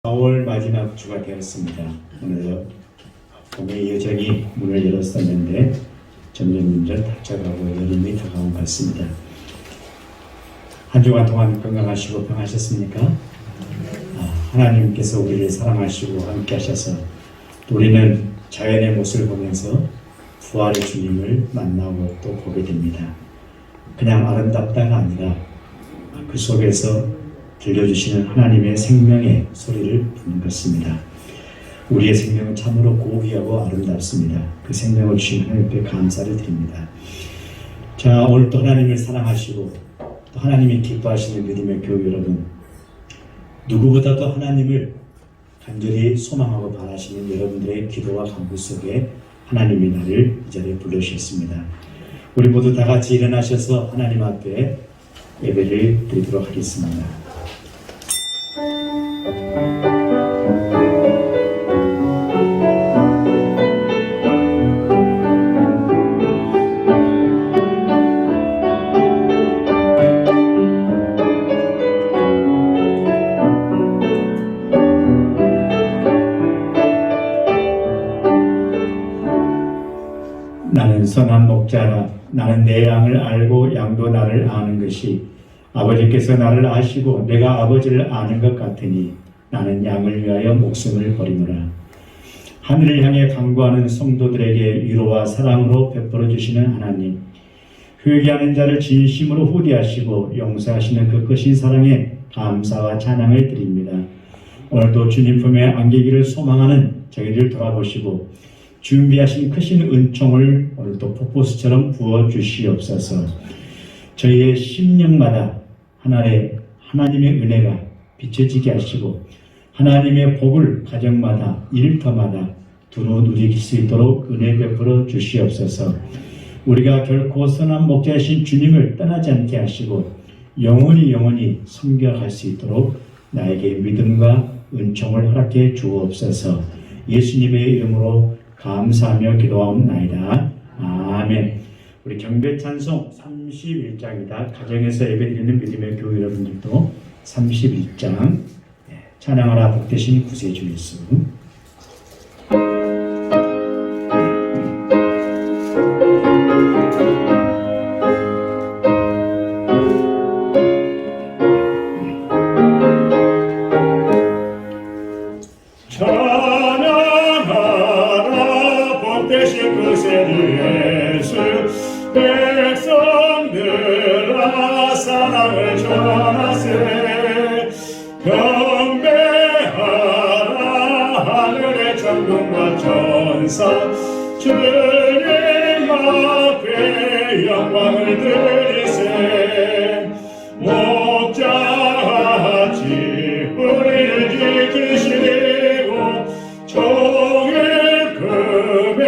4월 마지막 주가 되었습니다. 오늘 봄의 여정이 문을 열었었는데 점점 닫혀가고 여름이 다가온 것 같습니다. 한 주간 동안 건강하시고 평하셨습니까? 하나님께서 우리를 사랑하시고 함께 하셔서 우리는 자연의 모습을 보면서 부활의 주님을 만나고 또 보게 됩니다. 그냥 아름답다가 아니라 그 속에서 들려주시는 하나님의 생명의 소리를 듣는 것입니다. 우리의 생명은 참으로 고귀하고 아름답습니다. 그 생명을 주신 하나님께 감사를 드립니다. 자, 오늘 또 하나님을 사랑하시고 또 하나님이 기뻐하시는 믿음의 교회 여러분, 누구보다도 하나님을 간절히 소망하고 바라시는 여러분들의 기도와 간구 속에 하나님이 나를 이 자리에 불러주셨습니다. 우리 모두 다 같이 일어나셔서 하나님 앞에 예배를 드리도록 하겠습니다. 나는 선한 목자라. 나는 내 양을 알고 양도 나를 아는 것이 아버지께서 나를 아시고 내가 아버지를 아는 것 같으니 나는 양을 위하여 목숨을 버리노라. 하늘을 향해 간구하는 성도들에게 위로와 사랑으로 베풀어 주시는 하나님, 회개하는 자를 진심으로 후대하시고 용서하시는 그 크신 사랑에 감사와 찬양을 드립니다. 오늘도 주님 품에 안기기를 소망하는 저희를 돌아보시고 준비하신 크신 은총을 오늘도 폭포수처럼 부어주시옵소서. 저희의 심령마다 하나님의 은혜가 비춰지게 하시고 하나님의 복을 가정마다 일터마다 두루 누릴 수 있도록 은혜 베풀어 주시옵소서. 우리가 결코 선한 목자이신 주님을 떠나지 않게 하시고 영원히 섬겨갈 수 있도록 나에게 믿음과 은총을 허락해 주옵소서. 예수님의 이름으로 감사하며 기도하옵나이다. 아멘. 우리 경배 찬송 31장이다. 가정에서 예배드리는 믿음의 교회 여러분들도 31장 찬양하라 복되신 구세주 예수. 백성들아 사랑을 전하세. 경배하라 하늘의 천군과 천사, 주님 앞에 영광을 드리세. 목자같이 우리를 지키시고 종일 금에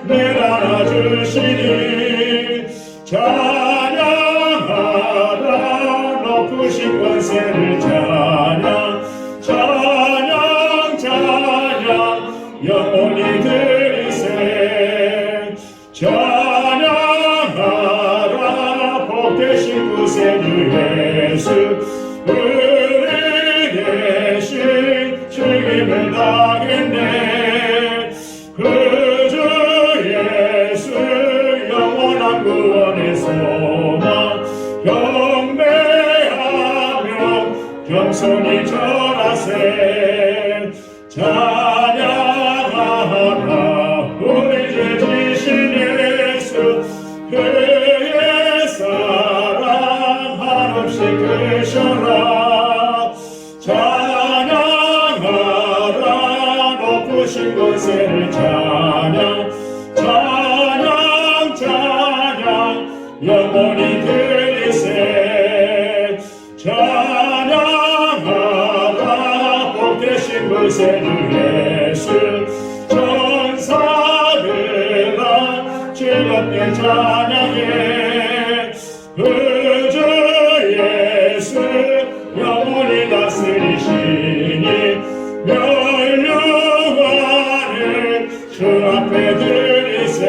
내달아 주시니 찬양하라 높으신 권세를 찬양 영원히 드리세. 찬양하라 복되신 구세주 예수, 은혜 대신 즐김을 당했네. 그주 예수 영원한 구원의 소망, 경배하며 겸손히 절하세. 찬양하라 우리 주 지신 예수, 그의 사랑 한없이 크셔라. 찬양하라 높으신 권세를 찬양 영원히 드리세. 찬양하라 복되신 구세주 예수, 천사들아 즐겁게 찬양해. 그주 예수 영원히 다스리시니 멸류관을 주 앞에 드리세.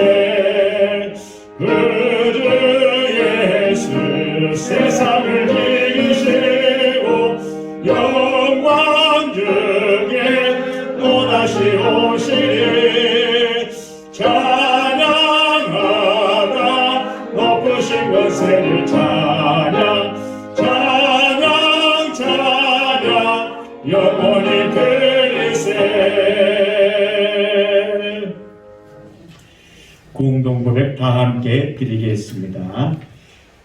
그주 예수 세상을 이기시고 영광 주 다시 오시리 찬양하라 높으신 권세를 찬양 찬양 찬양 영원히 드리세. 공동고백 다 함께 드리겠습니다.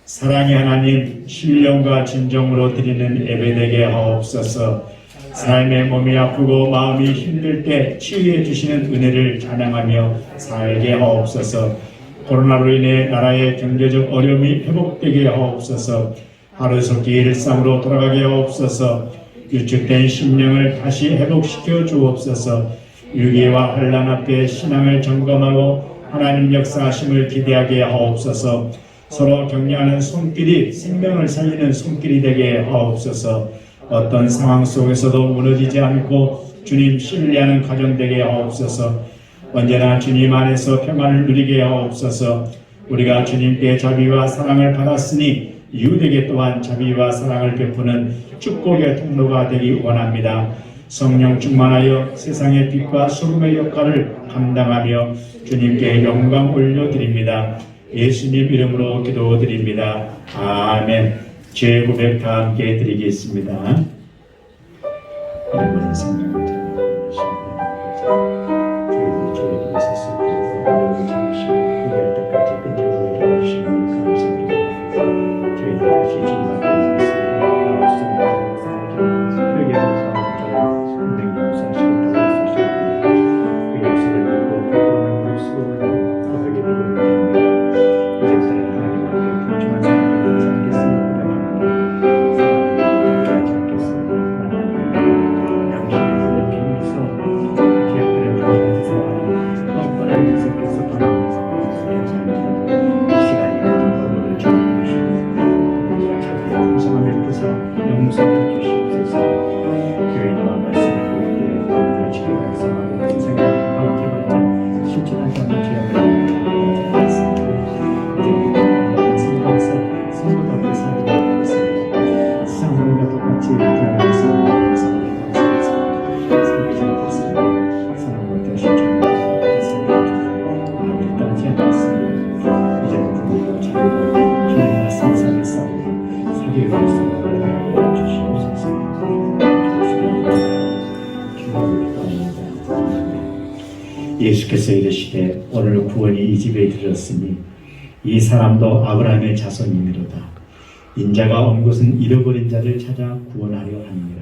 사랑의 하나님, 신령과 진정으로 드리는 예배되게 하옵소서. 삶의 몸이 아프고 마음이 힘들 때 치유해 주시는 은혜를 찬양하며 살게 하옵소서. 코로나로 인해 나라의 경제적 어려움이 회복되게 하옵소서. 하루속히 일상으로 돌아가게 하옵소서. 유축된 심령을 다시 회복시켜 주옵소서. 위기와 환난 앞에 신앙을 점검하고 하나님 역사하심을 기대하게 하옵소서. 서로 격려하는 손길이 생명을 살리는 손길이 되게 하옵소서. 어떤 상황 속에서도 무너지지 않고 주님 신뢰하는 가정 되게 하옵소서. 언제나 주님 안에서 평안을 누리게 하옵소서. 우리가 주님께 자비와 사랑을 받았으니 이웃에게 또한 자비와 사랑을 베푸는 축복의 통로가 되기 원합니다. 성령 충만하여 세상의 빛과 소금의 역할을 감당하며 주님께 영광 올려드립니다. 예수님 이름으로 기도드립니다. 아멘. 죄 고백 다 함께 드리겠습니다. 여러분의 생명을 저희들이 죄에 있었을 때 오늘을 참으시고 해결할 때까지 끝내고 일어나시니 감사합니다. 저희들 다시 주님 앞에 있습니다. 나왔습니다. 크게 감사합니다. 선생님 용서하시고 도와주시고 그 역사를 믿고 부끄러운 모습으로 고백에 되고 있습니다. 이제부터는 하나님 앞에 분주한 사랑을 하지 않겠습니다. 사랑하지 않겠습니다. 양심의 비밀서 기억들의 부분에서 뻔뻔한 녀석께서 떠나면서 이 시간이 모든 것을 주시옵시고 우리가 자기의 풍성함을 부서 영성을 주시옵소서. 교회와 말씀을 보일 때 우리가 지켜갈 성함을 생각을 가운데 받자 실천하지 않는 죄악을 하지 않습니다. 이제 우리가 성도에서 성도 앞에서 세상 사람과 똑같이 태어나서 예수께서 이르시되 오늘 구원이 이 집에 들었으니 이 사람도 아브라함의 자손이니로다. 인자가 온 곳은 잃어버린 자를 찾아 구원하려 함이니라.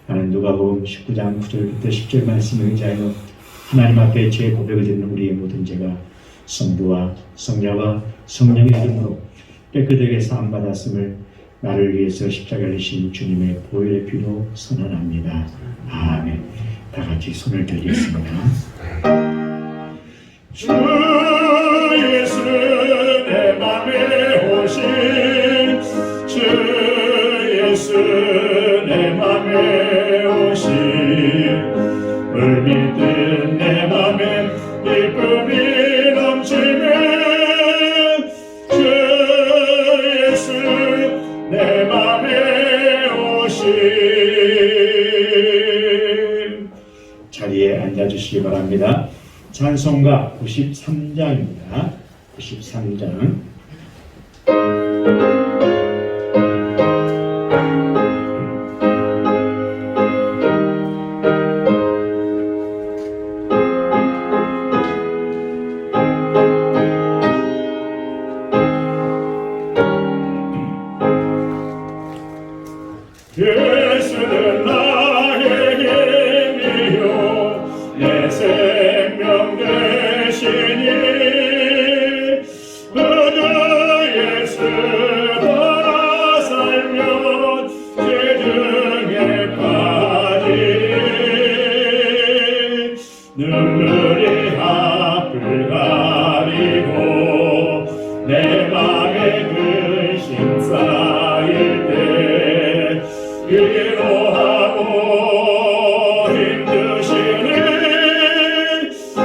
나는 누가복음 19장 9절부터 10절 말씀을 의지하여 하나님 앞에 죄 고백을 드리는 우리의 모든 죄가 성부와 성자와 성령의 이름으로 깨끗하게 사함받았음을 나를 위해서 십자가를 지신 주님의 보혈의 피로 선언합니다. 아멘. 다 같이 손을 들겠습니다. 주 예수 내 맘에 오신 주 예수 내 맘에 오신 을 믿는 내 맘에 기쁨이 넘치네 주 예수 내 맘에 오신. 자리에 앉아주시기 바랍니다. 찬송가 93장입니다. 93장. 예수는 나의 힘이요 내 생명 되시니 그저 예수 따라 살면 죄중에 빠지니 눈물이 앞을 가리고 내 맘에 근심 쌓일 때 위로하고 힘드시는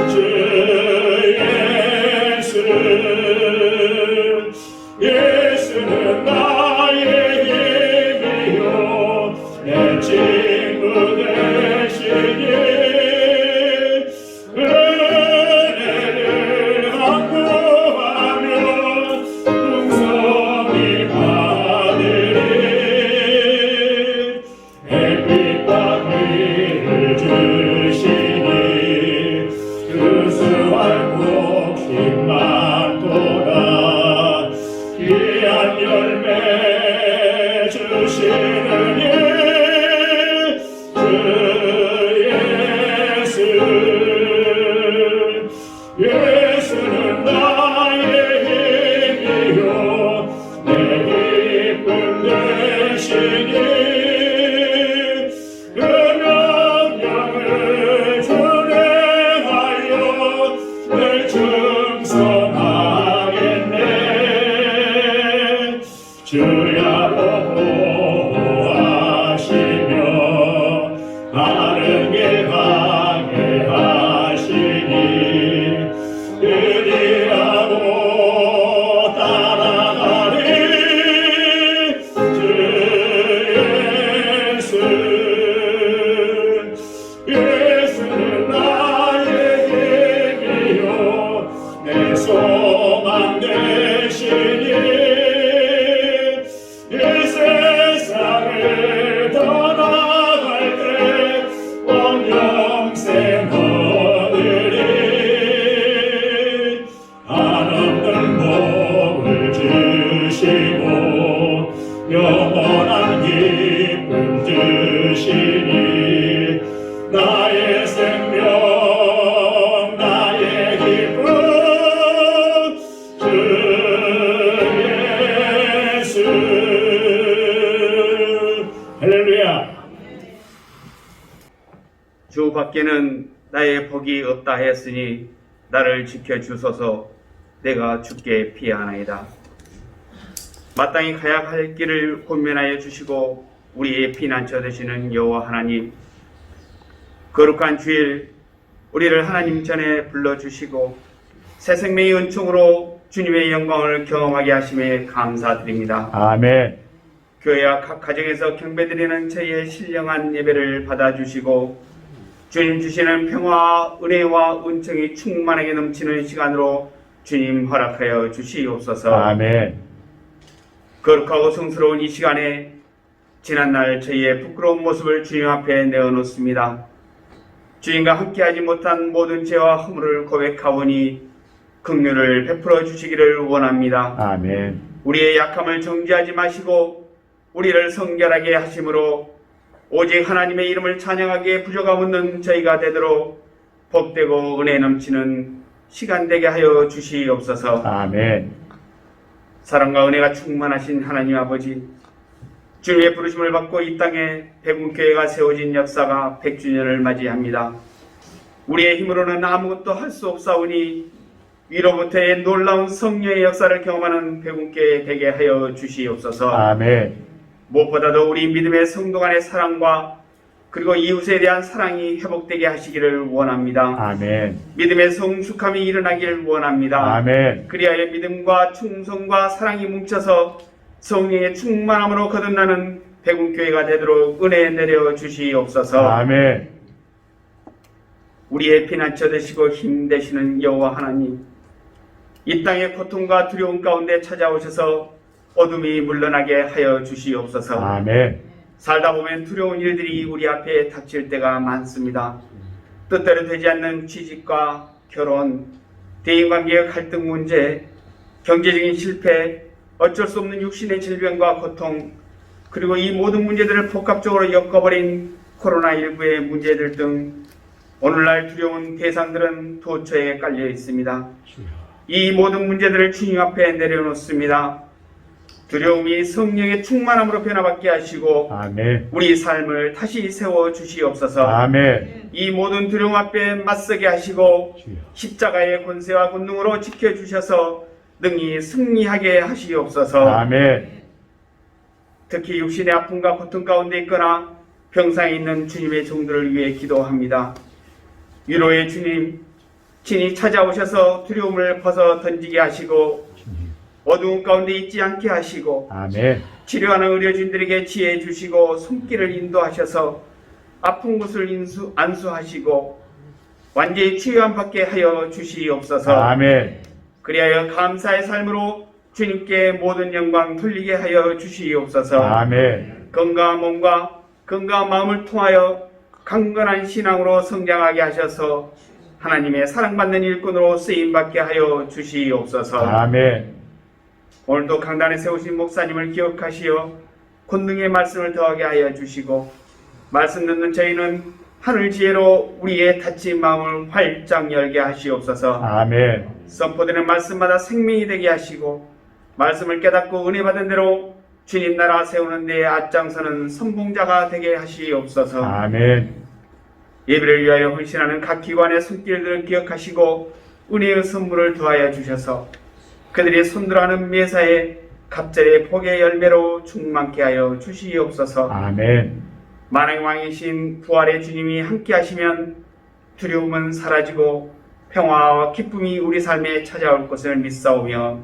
주 예수 예수는 나의 힘이요 내 친구 되시니 일생 얻으리 한없는 복을 주시고 영원한 기쁨 주시니 나의 생명 나의 기쁨 주 예수 할렐루야. 주 밖에는 나의 복이 없다 하였으니 나를 지켜주소서. 내가 주께 피하나이다. 마땅히 가야 할 길을 권면하여 주시고 우리의 피난처 되시는 여호와 하나님, 거룩한 주일 우리를 하나님 전에 불러주시고 새 생명의 은총으로 주님의 영광을 경험하게 하심에 감사드립니다. 아멘. 교회와 각 가정에서 경배드리는 저희의 신령한 예배를 받아주시고 주님 주시는 평화와 은혜와 은총이 충만하게 넘치는 시간으로 주님 허락하여 주시옵소서. 아멘. 거룩하고 성스러운 이 시간에 지난날 저희의 부끄러운 모습을 주님 앞에 내어놓습니다. 주님과 함께하지 못한 모든 죄와 허물을 고백하오니 긍휼을 베풀어 주시기를 원합니다. 아멘. 우리의 약함을 정죄하지 마시고 우리를 성결하게 하심으로 오직 하나님의 이름을 찬양하기에 부족함 없는 저희가 되도록 복되고 은혜 넘치는 시간 되게 하여 주시옵소서. 아멘. 사랑과 은혜가 충만하신 하나님 아버지, 주님의 부르심을 받고 이 땅에 백운교회가 세워진 역사가 100주년을 맞이합니다. 우리의 힘으로는 아무것도 할 수 없사오니 위로부터의 놀라운 성령의 역사를 경험하는 백운교회 되게 하여 주시옵소서. 아멘. 무엇보다도 우리 믿음의 성도 간의 사랑과 그리고 이웃에 대한 사랑이 회복되게 하시기를 원합니다. 아멘. 믿음의 성숙함이 일어나길 원합니다. 아멘. 그리하여 믿음과 충성과 사랑이 뭉쳐서 성령의 충만함으로 거듭나는 백운교회가 되도록 은혜 내려 주시옵소서. 아멘. 우리의 피난처 되시고 힘 되시는 여호와 하나님, 이 땅의 고통과 두려움 가운데 찾아오셔서 어둠이 물러나게 하여 주시옵소서. 아멘. 살다 보면 두려운 일들이 우리 앞에 닥칠 때가 많습니다. 뜻대로 되지 않는 취직과 결혼, 대인관계의 갈등 문제, 경제적인 실패, 어쩔 수 없는 육신의 질병과 고통, 그리고 이 모든 문제들을 복합적으로 엮어버린 코로나19의 문제들 등 오늘날 두려운 대상들은 도처에 깔려 있습니다. 이 모든 문제들을 주님 앞에 내려놓습니다. 두려움이 성령의 충만함으로 변화받게 하시고 아멘. 우리 삶을 다시 세워 주시옵소서. 아멘. 이 모든 두려움 앞에 맞서게 하시고 주여. 십자가의 권세와 권능으로 지켜주셔서 능히 승리하게 하시옵소서. 아멘. 특히 육신의 아픔과 고통 가운데 있거나 병상에 있는 주님의 종들을 위해 기도합니다. 위로의 주님, 친히 찾아오셔서 두려움을 벗어 던지게 하시고 어두운 가운데 있지 않게 하시고 아멘. 치료하는 의료진들에게 지혜 주시고 손길을 인도하셔서 아픈 곳을 안수하시고 완전히 치유함 받게 하여 주시옵소서. 아멘. 그리하여 감사의 삶으로 주님께 모든 영광 돌리게 하여 주시옵소서. 아멘. 건강한 몸과 건강한 마음을 통하여 강건한 신앙으로 성장하게 하셔서 하나님의 사랑받는 일꾼으로 쓰임받게 하여 주시옵소서. 아멘. 오늘도 강단에 세우신 목사님을 기억하시어 권능의 말씀을 더하게 하여 주시고 말씀 듣는 저희는 하늘 지혜로 우리의 닫힌 마음을 활짝 열게 하시옵소서. 아멘. 선포되는 말씀마다 생명이 되게 하시고 말씀을 깨닫고 은혜 받은 대로 주님 나라 세우는 데에 앞장서는 선봉자가 되게 하시옵소서. 아멘. 예배를 위하여 헌신하는 각 기관의 손길들을 기억하시고 은혜의 선물을 더하여 주셔서 그들이 손들어하는 매사에 갑절의 복의 열매로 충만케 하여 주시옵소서. 아멘. 만왕의 왕이신 부활의 주님이 함께 하시면 두려움은 사라지고 평화와 기쁨이 우리 삶에 찾아올 것을 믿사오며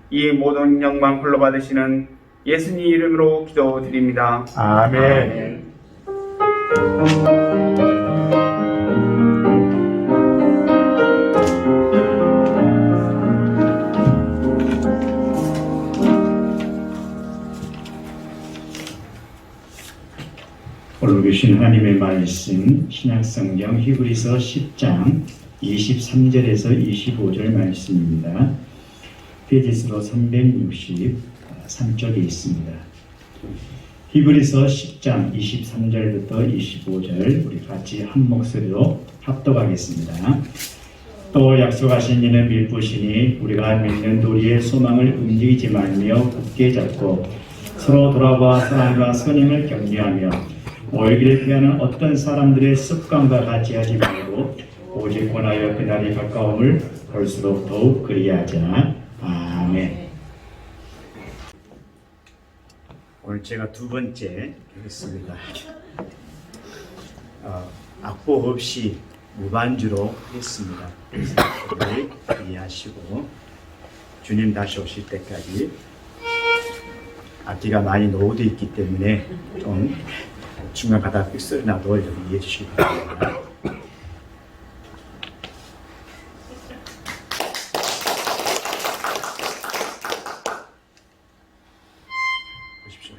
이 모든 영광 홀로 받으시는 예수님 이름으로 기도드립니다. 아멘. 오늘 계신 하나님의 말씀 신약성경 히브리서 10장 23절에서 25절 말씀입니다. 페이지수로 363쪽에 있습니다. 히브리서 10장 23절부터 25절 우리 같이 한 목소리로 합독하겠습니다. 또 약속하신 이는 밀부시니 우리가 믿는 도리의 소망을 움직이지 말며 굳게 잡고 서로 돌아봐 사랑과 선행을 격려하며 오해기를 피하는 어떤 사람들의 습관과 같이 하지 말고 오직 권하여 그날이 가까움을 볼수록 더욱 그리하자. 아멘. 오늘 제가 두 번째 하겠습니다. 악보 없이 무반주로 했습니다. 그래서 이해하시고 주님 다시 오실 때까지 악기가 많이 노후되어 있기 때문에 좀 중간 가다 삑소리 나도 이해해 주시기 바랍니다. 보십시오.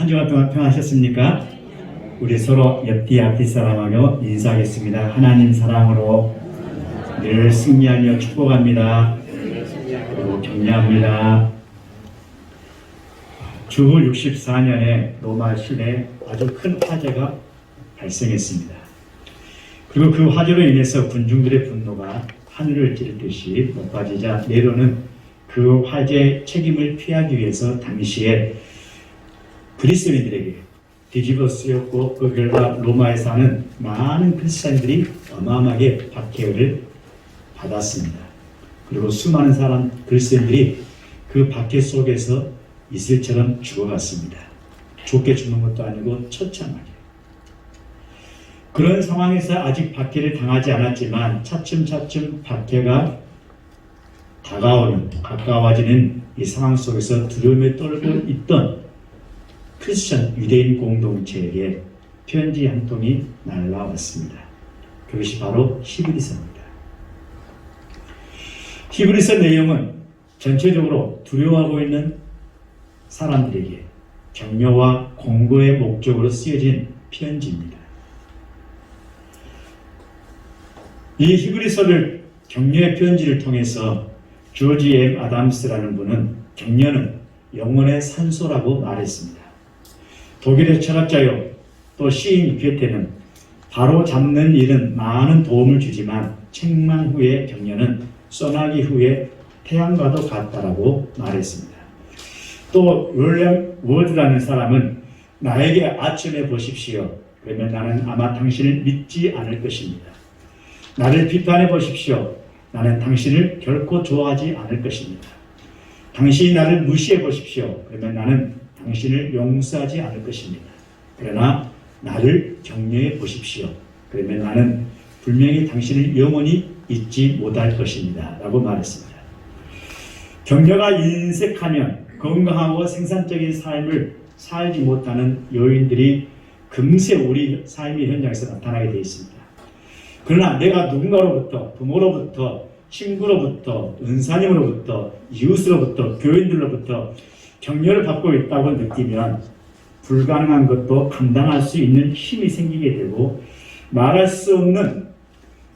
한 주간 동안 평하셨습니까? 우리 서로 옆뒤 앞뒤 사람하며 인사하겠습니다. 하나님 사랑으로 늘 승리하며 축복합니다. 그리고 격려합니다. 주후 64년에 로마 시내에 아주 큰 화재가 발생했습니다. 그리고 그 화재로 인해서 군중들의 분노가 하늘을 찌르듯이 높아지자 네로는 그 화재의 책임을 피하기 위해서 당시에 그리스도인들에게 뒤집어 쓰였고 그 결과 로마에 사는 많은 크리스찬들이 어마어마하게 박해를 받았습니다. 그리고 수많은 사람 그리스도인들이 그 박해 속에서 이슬처럼 죽어갔습니다. 좋게 죽는 것도 아니고 처참하게. 그런 상황에서 아직 박해를 당하지 않았지만 차츰차츰 박해가 다가오는, 가까워지는 이 상황 속에서 두려움에 떨고 있던 크리스천 유대인 공동체에게 편지 한 통이 날라왔습니다. 그것이 바로 히브리서입니다. 히브리서 내용은 전체적으로 두려워하고 있는 사람들에게 격려와 공고의 목적으로 쓰여진 편지입니다. 이 히브리서를 격려의 편지를 통해서 조지 M. 아담스라는 분은 격려는 영혼의 산소라고 말했습니다. 독일의 철학자요 또 시인 괴테는 바로 잡는 일은 많은 도움을 주지만 책망 후의 격려는 소나기 후의 태양과도 같다라고 말했습니다. 또 윌리엄 워드라는 사람은 나에게 아첨해 보십시오. 그러면 나는 아마 당신을 믿지 않을 것입니다. 나를 비판해 보십시오. 나는 당신을 결코 좋아하지 않을 것입니다. 당신이 나를 무시해 보십시오. 그러면 나는 당신을 용서하지 않을 것입니다. 그러나 나를 격려해 보십시오. 그러면 나는 분명히 당신을 영원히 잊지 못할 것입니다. 라고 말했습니다. 격려가 인색하면 건강하고 생산적인 삶을 살지 못하는 요인들이 금세 우리 삶의 현장에서 나타나게 되어 있습니다. 그러나 내가 누군가로부터, 부모로부터, 친구로부터, 은사님으로부터, 이웃으로부터, 교인들로부터 격려를 받고 있다고 느끼면 불가능한 것도 감당할 수 있는 힘이 생기게 되고 말할 수 없는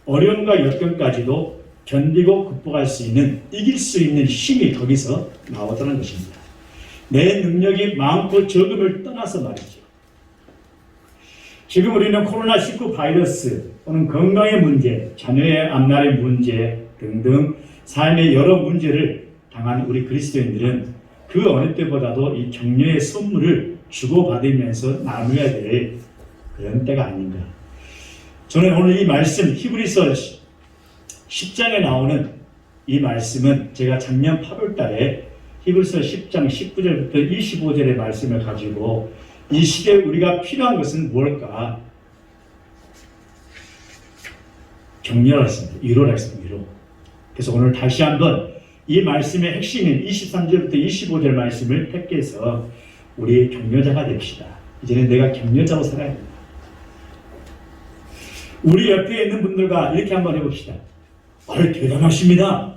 어려움과 역경까지도 견디고 극복할 수 있는, 이길 수 있는 힘이 거기서 나오더라는 것입니다. 내 능력이 많고 적음을 떠나서 말이죠. 지금 우리는 코로나19 바이러스 또는 건강의 문제, 자녀의 앞날의 문제 등등 삶의 여러 문제를 당한 우리 그리스도인들은 그 어느 때보다도 이 격려의 선물을 주고받으면서 나누어야 될 그런 때가 아닌가. 저는 오늘 이 말씀 히브리서 10장에 나오는 이 말씀은 제가 작년 8월 달에 히브리서 10장 19절부터 25절의 말씀을 가지고 이 시대에 우리가 필요한 것은 뭘까? 격려를 했습니다. 위로를 했습니다. 위로. 그래서 오늘 다시 한번 이 말씀의 핵심인 23절부터 25절 말씀을 택해서 우리 격려자가 됩시다. 이제는 내가 격려자로 살아야 된다. 우리 옆에 있는 분들과 이렇게 한번 해봅시다. 대단하십니다.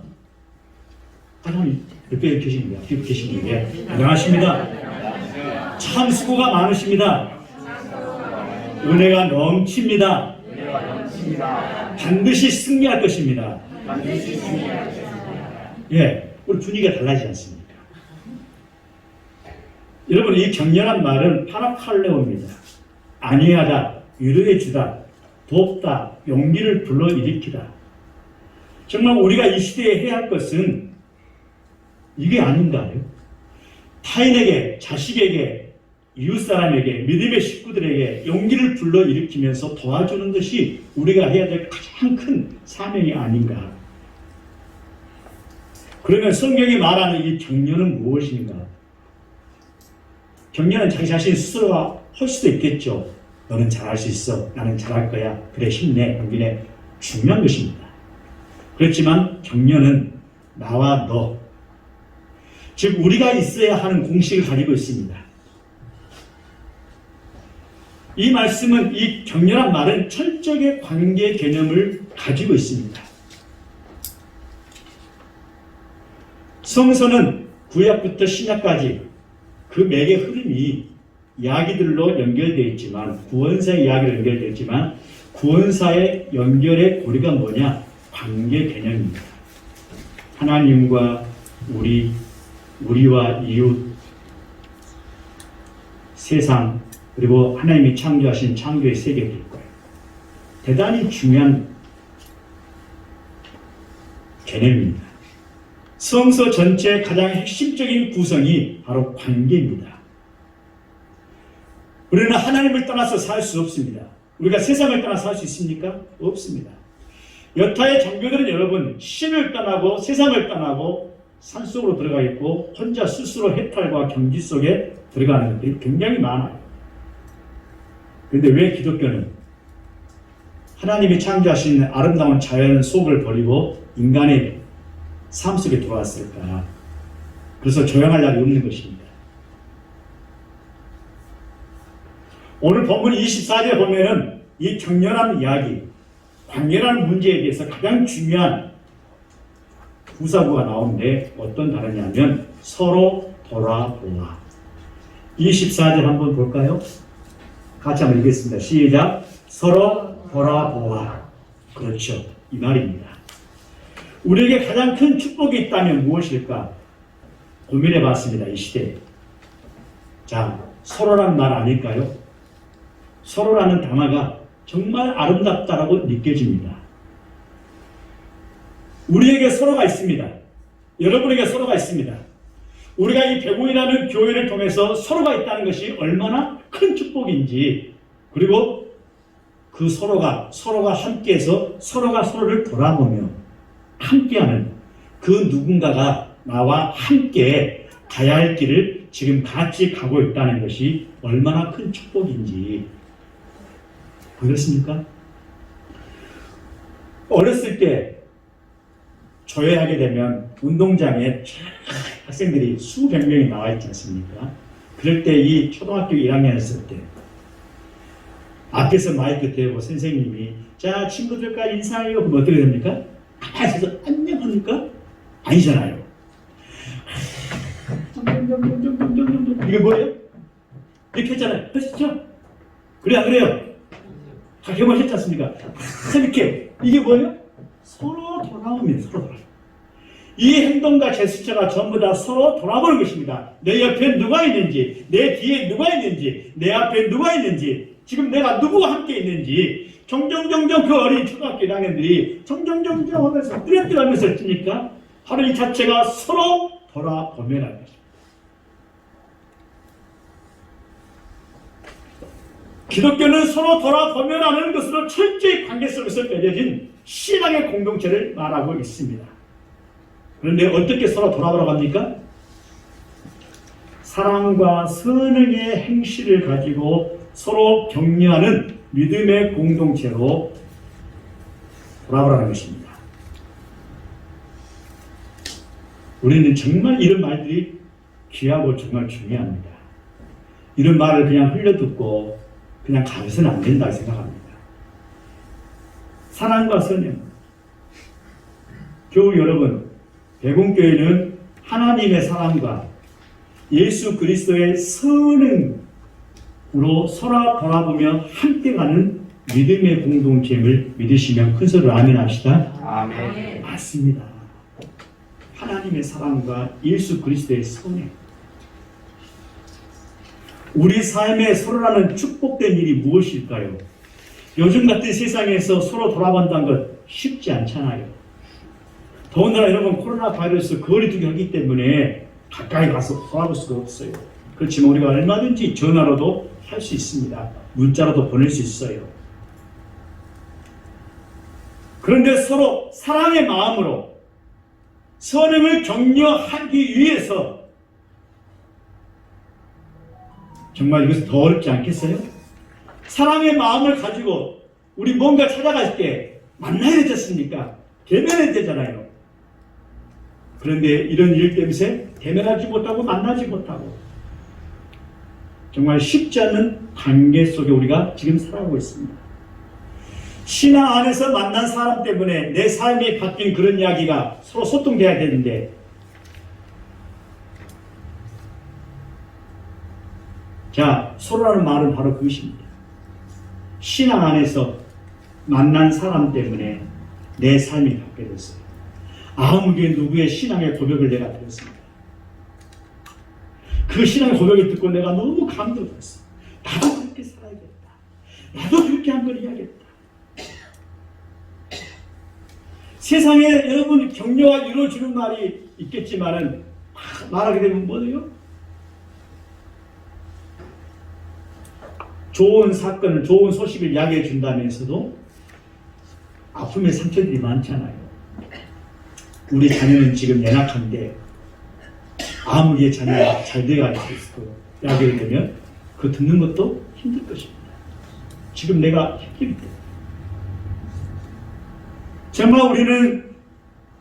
사람이 옆에 계십니다. 뒤에 계신 분에게 대단하십니다. 참 수고가 많으십니다. 은혜가 넘칩니다. 반드시 승리할 것입니다. 예, 우리 분위기가 달라지지 않습니까? 여러분, 이 격려란 말은 파라칼레오입니다. 안위하다, 위로해주다, 돕다, 용기를 불러일으키다. 정말 우리가 이 시대에 해야 할 것은 이게 아닌가요? 타인에게, 자식에게, 이웃사람에게, 믿음의 식구들에게 용기를 불러일으키면서 도와주는 것이 우리가 해야 될 가장 큰 사명이 아닌가. 그러면 성경이 말하는 이 격려는 무엇인가? 격려는 자기 자신 스스로가 할 수도 있겠죠. 너는 잘할 수 있어. 나는 잘할 거야. 그래, 힘내. 용기내. 중요한 것입니다. 그렇지만 격려는 나와 너, 즉 우리가 있어야 하는 공식을 가지고 있습니다. 이 말씀은, 이 격려란 말은 철저하게 관계 개념을 가지고 있습니다. 성서는 구약부터 신약까지 그 맥의 흐름이 이야기들로 연결되어 있지만, 구원사의 이야기로 연결되어 있지만, 구원사의 연결의 고리가 뭐냐? 관계 개념입니다. 하나님과 우리와 이웃, 세상, 그리고 하나님이 창조하신 창조의 세계일 거예요. 대단히 중요한 개념입니다. 성서 전체의 가장 핵심적인 구성이 바로 관계입니다. 우리는 하나님을 떠나서 살 수 없습니다. 우리가 세상을 떠나서 살 수 있습니까? 없습니다. 여타의 종교들은 여러분, 신을 떠나고 세상을 떠나고 산속으로 들어가 있고 혼자 스스로 해탈과 경지 속에 들어가는 것들이 굉장히 많아요. 그런데 왜 기독교는 하나님이 창조하신 아름다운 자연 속을 버리고 인간의 삶 속에 들어왔을까? 그래서 조용할 날이 없는 것입니다. 오늘 본문 24절에 보면은 이 격렬한 이야기, 관계라는 문제에 대해서 가장 중요한 부사구가 나오는데 어떤 단어냐면 서로 돌아보아. 24절 한번 볼까요? 같이 한번 읽겠습니다. 시작. 서로 돌아보아. 그렇죠. 이 말입니다. 우리에게 가장 큰 축복이 있다면 무엇일까? 고민해 봤습니다. 이 시대에. 자, 서로란 말 아닐까요? 서로라는 단어가 정말 아름답다라고 느껴집니다. 우리에게 서로가 있습니다. 여러분에게 서로가 있습니다. 우리가 이 배구이라는 교회를 통해서 서로가 있다는 것이 얼마나 큰 축복인지, 그리고 그 서로가 함께해서 서로가 서로를 돌아보며 함께하는 그 누군가가 나와 함께 가야 할 길을 지금 같이 가고 있다는 것이 얼마나 큰 축복인지. 그렇습니까? 어렸을 때 조회하게 되면 운동장에 학생들이 수백 명이 나와 있지 않습니까? 그럴 때 이 초등학교 1학년이었을 때 앞에서 마이크 대고 선생님이 자 친구들과 인사해요. 그럼 어떻게 됩니까? 가만히 있어서 안녕합니까? 아니잖아요. 이게 뭐예요? 이렇게 했잖아요. 하시죠? 그래 안 그래요? 다 경험하셨지 않습니까? 이렇게 이게 뭐예요? 서로 돌아오면 서로 돌아요. 이 행동과 제스처가 전부 다 서로 돌아보는 것입니다. 내 옆에 누가 있는지, 내 뒤에 누가 있는지, 내 앞에 누가 있는지, 지금 내가 누구와 함께 있는지, 종종 그 어린 초등학교 1학년들이 종종 하면서 뚜렷하면서 뛰니까 바로 이 자체가 서로 돌아보면하는 것입니다. 기독교는 서로 돌아보면하는 것으로 철저히 관계 속에서 맺어진 신앙의 공동체를 말하고 있습니다. 그런데 어떻게 서로 돌아보라고 합니까? 사랑과 선행의 행실을 가지고 서로 격려하는 믿음의 공동체로 돌아보라는 것입니다. 우리는 정말 이런 말들이 귀하고 정말 중요합니다. 이런 말을 그냥 흘려듣고 그냥 가면서는 안 된다고 생각합니다. 사랑과 선행. 교우 여러분, 대공교회는 하나님의 사랑과 예수 그리스도의 선행으로 서로 돌아보며 함께 가는 믿음의 공동체임을 믿으시면 큰 소리로 아멘 합시다. 아멘. 맞습니다. 하나님의 사랑과 예수 그리스도의 선행. 우리 삶에 서로라는 축복된 일이 무엇일까요? 요즘 같은 세상에서 서로 돌아본다는 것 쉽지 않잖아요. 더군다나 여러분 코로나 바이러스 거리두기 하기 때문에 가까이 가서 돌아볼 수가 없어요. 그렇지만 우리가 얼마든지 전화로도 할 수 있습니다. 문자로도 보낼 수 있어요. 그런데 서로 사랑의 마음으로 선행을 격려하기 위해서 정말 이것은 더 어렵지 않겠어요? 사랑의 마음을 가지고 우리 뭔가 찾아갈 때 만나야 되지 않습니까? 대면해야 되잖아요. 그런데 이런 일 때문에 대면하지 못하고 만나지 못하고 정말 쉽지 않은 관계 속에 우리가 지금 살아가고 있습니다. 신앙 안에서 만난 사람 때문에 내 삶이 바뀐 그런 이야기가 서로 소통돼야 되는데 자, 서로라는 말은 바로 그것입니다. 신앙 안에서 만난 사람 때문에 내 삶이 바뀌어졌어요. 아무개 누구의 신앙의 고백을 내가 들었습니다. 그 신앙의 고백을 듣고 내가 너무 감동했어요. 나도 그렇게 살아야겠다. 나도 그렇게 한번 해야겠다. 세상에 여러분 격려와 이루어주는 말이 있겠지만은 말하게 되면 뭐예요? 좋은 사건을, 좋은 소식을 이야기해 준다면서도 아픔의 상처들이 많잖아요. 우리 자녀는 지금 연약한데 아무리 자녀가 잘 돼가지고 이야기를 되면 그 듣는 것도 힘들 것입니다. 지금 내가 힘들 때 정말 우리는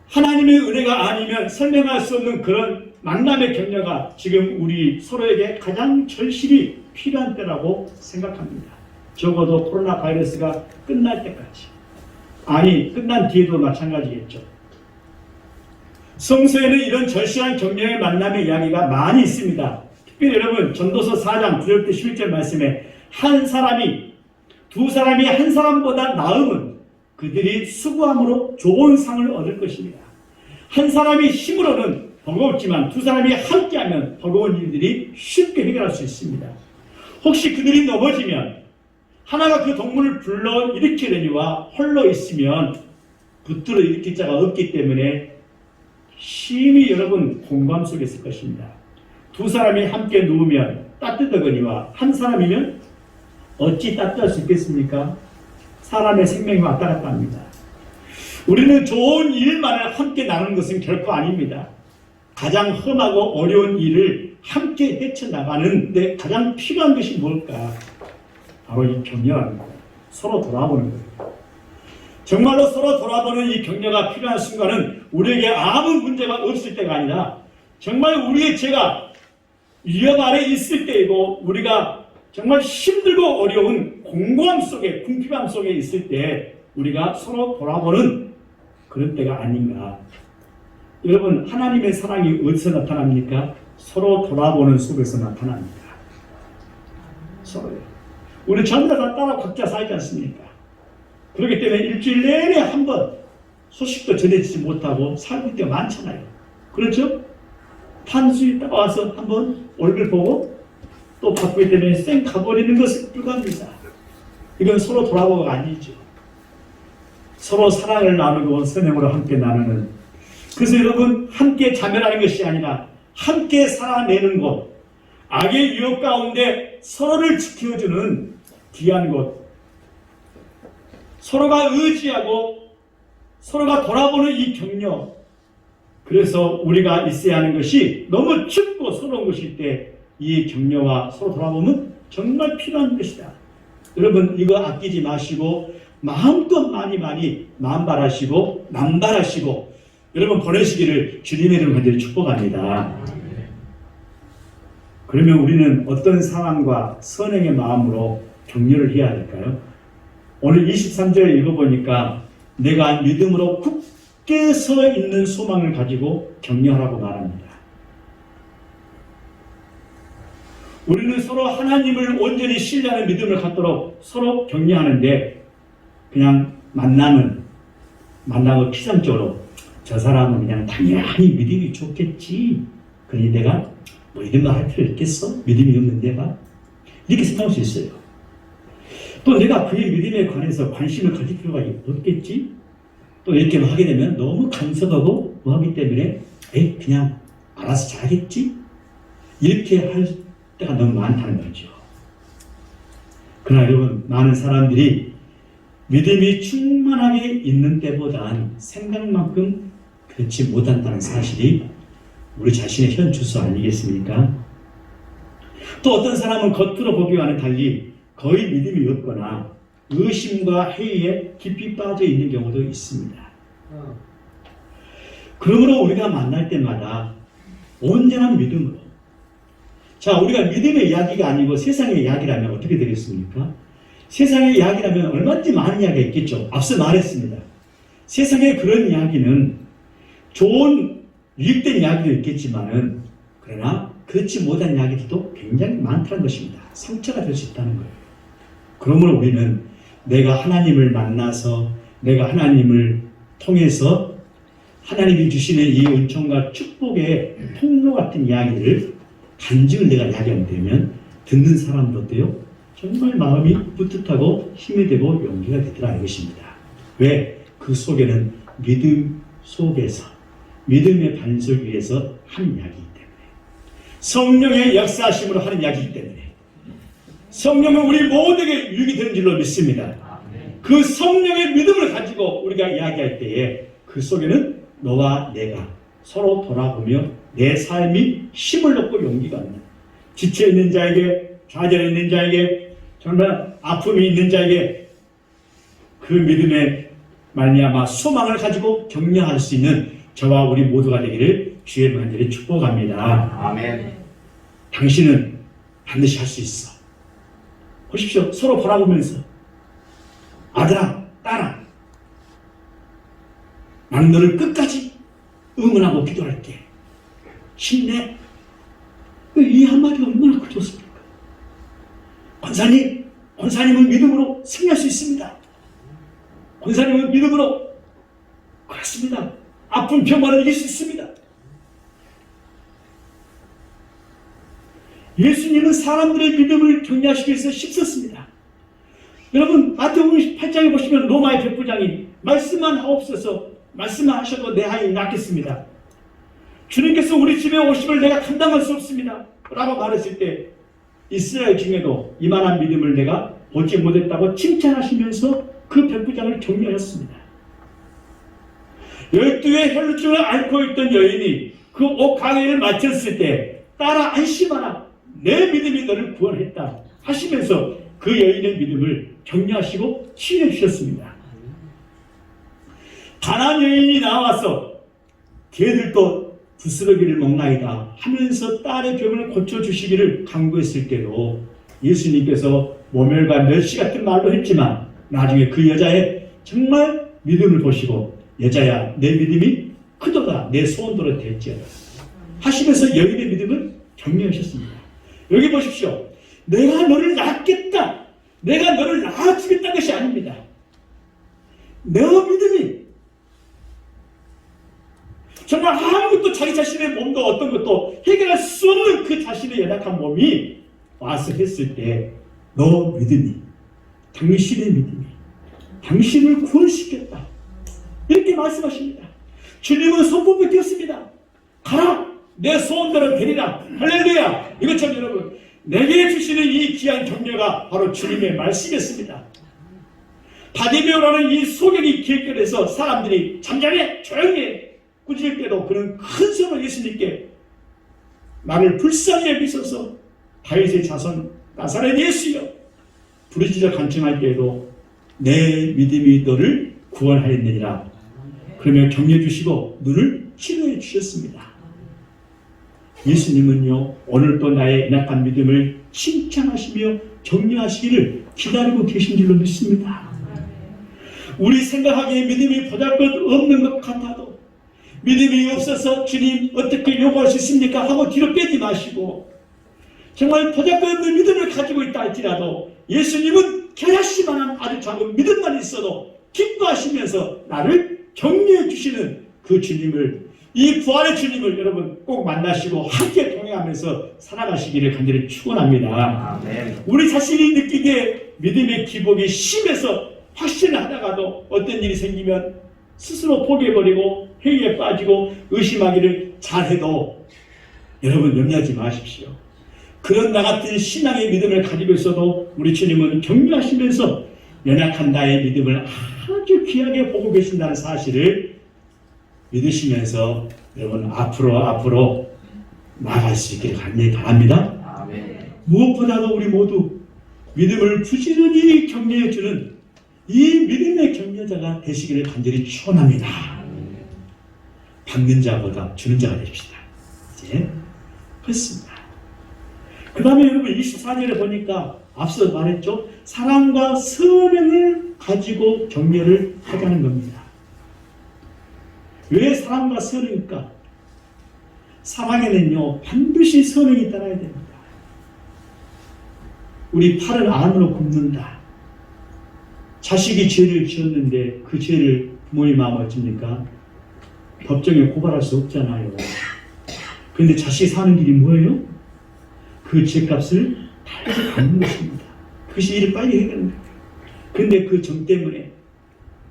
하나님의 은혜가 아니면 설명할 수 없는 그런 만남의 격려가 지금 우리 서로에게 가장 절실히 필요한 때라고 생각합니다. 적어도 코로나 바이러스가 끝날 때까지. 아니, 끝난 뒤에도 마찬가지겠죠. 성서에는 이런 절실한 격려의 만남의 이야기가 많이 있습니다. 특별히 여러분 전도서 4장 9절부터 11절 말씀에 한 사람이 두 사람이 한 사람보다 나음은 그들이 수고함으로 좋은 상을 얻을 것입니다. 한 사람이 힘으로는 버거웠지만 두 사람이 함께하면 버거운 일들이 쉽게 해결할 수 있습니다. 혹시 그들이 넘어지면 하나가 그 동물을 불러 일으키려니와 홀로 있으면 붙들어 일으킬 자가 없기 때문에 심히 여러분 공감 속에 있을 것입니다. 두 사람이 함께 누우면 따뜻하거니와 한 사람이면 어찌 따뜻할 수 있겠습니까? 사람의 생명이 왔다 갔다 합니다. 우리는 좋은 일만을 함께 나누는 것은 결코 아닙니다. 가장 험하고 어려운 일을 함께 헤쳐나가는데 가장 필요한 것이 뭘까? 바로 이 격려하는 거예요. 서로 돌아보는 거예요. 정말로 서로 돌아보는 이 격려가 필요한 순간은 우리에게 아무 문제가 없을 때가 아니라 정말 우리의 죄가 위협 아래 있을 때이고 우리가 정말 힘들고 어려운 공고함 속에 궁핍함 속에 있을 때 우리가 서로 돌아보는 그런 때가 아닌가. 여러분 하나님의 사랑이 어디서 나타납니까? 서로 돌아보는 속에서 나타납니다. 서로요. 우리 전부 다 따라 각자 살지 않습니까? 그렇기 때문에 일주일 내내 한 번 소식도 전해지지 못하고 살고 있을 때가 많잖아요. 그렇죠? 탄수일 딱 와서 한번 얼굴 보고 또 바쁘기 때문에 쌩 가버리는 것을 불가합니다. 이건 서로 돌아보고가 아니죠. 서로 사랑을 나누고 선행으로 함께 나누는. 그래서 여러분 함께 자멸하는 것이 아니라 함께 살아내는 곳, 악의 유혹 가운데 서로를 지켜주는 귀한 곳, 서로가 의지하고 서로가 돌아보는 이 격려. 그래서 우리가 있어야 하는 것이 너무 춥고 서러운 것일 때 이 격려와 서로 돌아보면 정말 필요한 것이다. 여러분 이거 아끼지 마시고 마음껏 많이 만발하시고 남발하시고 여러분 보내시기를 주님의 이름으로 간절히 축복합니다. 그러면 우리는 어떤 상황과 선행의 마음으로 격려를 해야 할까요? 오늘 23절 읽어보니까 내가 믿음으로 굳게 서 있는 소망을 가지고 격려하라고 말합니다. 우리는 서로 하나님을 온전히 신뢰하는 믿음을 갖도록 서로 격려하는데 그냥 만나고 피상적으로 저 사람은 그냥 당연히 믿음이 좋겠지. 그러니 내가 뭐 이런 말 할 필요 있겠어? 믿음이 없는 내가? 이렇게 생각할 수 있어요. 또 내가 그의 믿음에 관해서 관심을 가질 필요가 없겠지? 또 이렇게 하게 되면 너무 간섭하고 뭐 하기 때문에 그냥 알아서 잘하겠지? 이렇게 할 때가 너무 많다는 거죠. 그러나 여러분 많은 사람들이 믿음이 충만하게 있는 때보단 생각만큼 그렇지 못한다는 사실이 우리 자신의 현 주소 아니겠습니까? 또 어떤 사람은 겉으로 보기와는 달리 거의 믿음이 없거나 의심과 회의에 깊이 빠져 있는 경우도 있습니다. 그러므로 우리가 만날 때마다 온전한 믿음으로 자 우리가 믿음의 이야기가 아니고 세상의 이야기라면 어떻게 되겠습니까? 세상의 이야기라면 얼마든지 많은 이야기가 있겠죠. 앞서 말했습니다. 세상의 그런 이야기는 좋은 유익된 이야기도 있겠지만은 그러나 그렇지 못한 이야기들도 굉장히 많다는 것입니다. 상처가 될 수 있다는 거예요. 그러므로 우리는 내가 하나님을 만나서 내가 하나님을 통해서 하나님이 주시는 이 은총과 축복의 통로 같은 이야기를 간증을 내가 이야기하게 되면 듣는 사람들도요 정말 마음이 뿌듯하고 힘이 되고 용기가 되더라 이것입니다. 왜? 그 속에는 믿음 속에서 믿음의 반석 위에서 하는 이야기이기 때문에 성령의 역사하심으로 하는 이야기이기 때문에 성령은 우리 모두에게 유익이 되는 줄로 믿습니다. 그 성령의 믿음을 가지고 우리가 이야기할 때에 그 속에는 너와 내가 서로 돌아보며 내 삶이 힘을 얻고 용기가 얻는, 지쳐 있는 자에게, 좌절해 있는 자에게, 정말 아픔이 있는 자에게 그 믿음의 말미암아 소망을 가지고 격려할 수 있는 저와 우리 모두가 되기를 주의 간절히 축복합니다. 아멘. 당신은 반드시 할 수 있어. 보십시오. 서로 바라보면서 아들아, 딸아, 나는 너를 끝까지 응원하고 기도할게. 힘내. 이 한마디가 얼마나 좋습니까? 권사님은 믿음으로 승리할 수 있습니다. 권사님은 믿음으로 그렇습니다. 아픈 병만을 이길 수 있습니다. 예수님은 사람들의 믿음을 격려하시기 위해서 힘썼습니다. 여러분, 마태복음 8장에 보시면 로마의 백부장이 말씀만 하옵소서, 말씀만 하셔도 내 아이 낫겠습니다. 주님께서 우리 집에 오심을 내가 감당할 수 없습니다 라고 말했을 때 이스라엘 중에도 이만한 믿음을 내가 보지 못했다고 칭찬하시면서 그 백부장을 격려했습니다. 12의 혈루증을 앓고 있던 여인이 그 옥강회를 마쳤을 때 따라 안심하라, 내 믿음이 너를 구원했다 하시면서 그 여인의 믿음을 격려하시고 치유해 주셨습니다. 가나안 여인이 나와서 걔들도 부스러기를 먹나이다 하면서 딸의 병을 고쳐주시기를 간구했을 때도 예수님께서 모멸과 멸시 같은 말로 했지만 나중에 그 여자의 정말 믿음을 보시고 여자야 내 믿음이 크도다 내 소원대로 될지어다 하시면서 여인의 믿음을 격려하셨습니다. 여기 보십시오. 내가 너를 낳겠다, 내가 너를 낳아주겠다는 것이 아닙니다. 내 믿음이 정말 아무것도 자기 자신의 몸도 어떤 것도 해결할 수 없는 그 자신의 연약한 몸이 와서 했을 때 너 믿음이, 당신의 믿음이 당신을 구원시켰다 이렇게 말씀하십니다. 주님은 손꼽을 띄었습니다. 가라, 내 소원대로 되리라. 할렐루야. 이것처럼 여러분, 내게 주시는 이 귀한 격려가 바로 주님의 말씀이었습니다. 바디메오라는 이 소경이 길거리에서 사람들이 잠잠해 조용히 꾸짖을 때도 그는 큰 소리로 예수님께 나를 불쌍히 여기소서 다윗의 자손 나사렛 예수여 부르짖어 간청할 때에도 내 믿음이 너를 구원하였느니라. 그러며 격려 주시고 눈을 치료해 주셨습니다. 예수님은요 오늘도 나의 연약한 믿음을 칭찬하시며 격려하시기를 기다리고 계신 줄로 믿습니다. 우리 생각하기에 믿음이 보잘것없는 것 같아도 믿음이 없어서 주님 어떻게 요구할 수 있습니까 하고 뒤로 빼지 마시고 정말 보잘것없는 믿음을 가지고 있다 할지라도 예수님은 겨자씨만한 아주 작은 믿음만 있어도 기뻐하시면서 나를 격려해 주시는 그 주님을, 이 부활의 주님을 여러분 꼭 만나시고 함께 동행하면서 살아가시기를 간절히 축원합니다. 아멘. 우리 자신이 느끼기에 믿음의 기복이 심해서 확신을 하다가도 어떤 일이 생기면 스스로 포기해버리고 회의에 빠지고 의심하기를 잘해도 여러분 염려하지 마십시오. 그런 나 같은 신앙의 믿음을 가지고 있어도 우리 주님은 격려하시면서 연약한 나의 믿음을 아주 귀하게 보고 계신다는 사실을 믿으시면서 여러분 앞으로 나아갈 수 있기를 간절히 바랍니다. 아멘. 무엇보다도 우리 모두 믿음을 부지런히 격려해주는 이 믿음의 격려자가 되시기를 간절히 축원합니다. 받는 자보다 주는 자가 되십시다. 이제 그렇습니다. 그 다음에 여러분 24절에 보니까 앞서 말했죠. 사랑과 선행을 가지고 격려를 하자는 겁니다. 왜 사랑과 선행일까? 사랑에는요 반드시 선행이 따라야 됩니다. 우리 팔을 안으로 굽는다. 자식이 죄를 지었는데 그 죄를 부모의 마음 어찌입니까? 법정에 고발할 수 없잖아요. 그런데 자식이 사는 길이 뭐예요? 그 죄값을 달래서 갚는 것입니다. 그것이 일을 빨리 해결하는 거예요. 그런데 그 정 때문에,